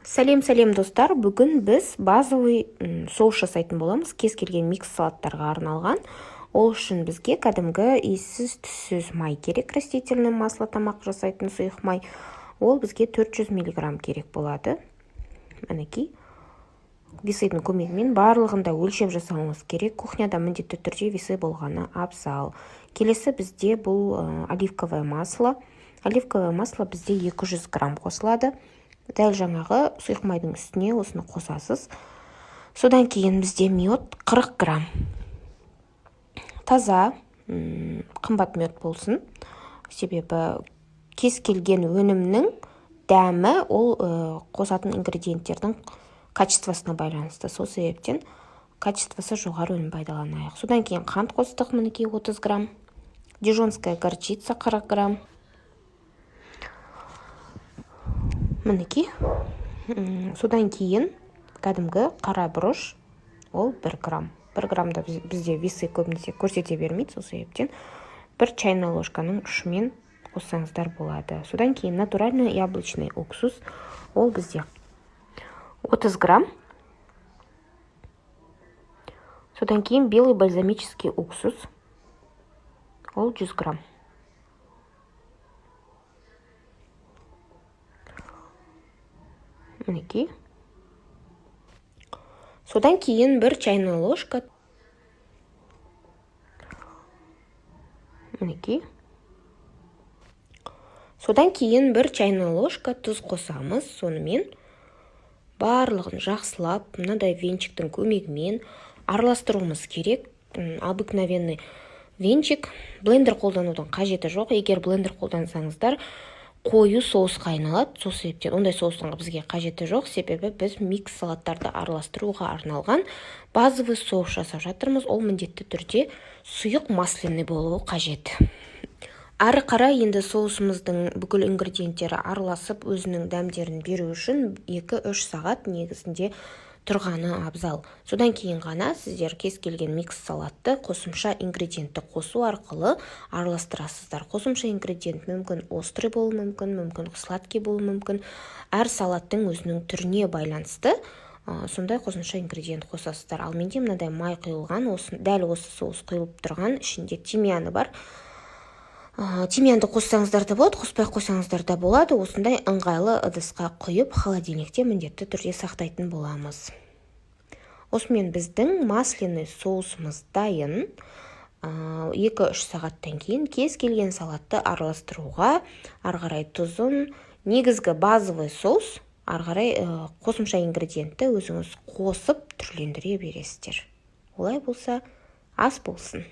Сәлем достар, бүгін біз базовый соус жасайтын боламыз, кез келген микс салаттарға арналған. Ол үшін бізге кәдімгі иіссіз түссіз май керек, растительный масло тамақ жасайтын сұйық май. Ол бізге 400 мг керек болады. Мінекей, весейдің көмегімен барлығында өлшеп жасауымыз керек. Кухняда міндетті түрде весей болғаны абзал. Келесі бізде бұл оливковое масло. Оливковое масло бізде 200 грамм қосылады. Дәл жаңағы сұйық майдың үстіне осыны қосасыз. Содан кейін бізде мед 40 грамм. Таза, қымбат мед болсын. Себебі кез келген өнімнің дәмі ол қосатын ингредиенттердің качествосына байланысты. Сол себептен качествосы жоғары өнім пайдаланайық. Содан кейін қант қостық, мінекей 30 грамм. Дижонская горчица 40 грамм. Мінекей. Содан кейін кәдімгі қара бұрыш, ол 1 грамм. 1 граммда бізде весы көбінесе көрсете бермейді, сол себептен 1 чайная ложканың ұшымен қоссаңыздар болады. Содан кейін натуральный яблочный уксус, ол бізде 30 грамм. Содан кейін белый бальзамический уксус, ол 100 грамм. Мінекей. Содан кейін 1 чайная ложка. Мінекей. Содан кейін 1 чайная ложка тұз қосамыз. Сонымен барлығын жақсылап, мынадай венчиктің көмегімен араластыруымыз керек. Обыкновенный венчик. Блендер қолданудың қажеті жоқ. Егер блендер қолдансаңыздар, қою соусқа айналады. Сол себептен ондай соустың бізге қажеті жоқ. Себебі біз микс салаттарды араластыруға арналған базовый соус жасап жатырмыз. Ол міндетті түрде сұйық масляный болуы қажет. Ары қарай енді соусымыздың бүкіл ингредиенттері араласып өзінің дәмдерін беру үшін 2-3 сағат негізінде тұрғаны абзал. Содан кейін ғана сіздер кез келген микс салатты қосымша ингредиентті қосу арқылы араластырасыздар. Қосымша ингредиент мүмкін острый болуы мүмкін сладкий болуы мүмкін. Әр салаттың өзінің түріне байланысты сондай қосымша ингредиент қосасыздар. Ал менде мынадай май құйылған, дәл осы соус құйылып тұрған, ішінде тимьяны бар. Тимьянды қоссаңыздар да болады, қоспай қойсаңыздар да болады. Осындай ыңғайлы ыдысқа құйып, холодильникте міндетті түрде сақтайтын боламыз. Осымен біздің масляный соусымыз дайын. 2-3 сағаттан кейін кез келген салатты араластыруға, ары қарай тұзын, негізгі базовый соус, ары қарай қосымша ингредиентті өзіңіз қосып түрлендіре бересіздер. Олай болса, ас болсын.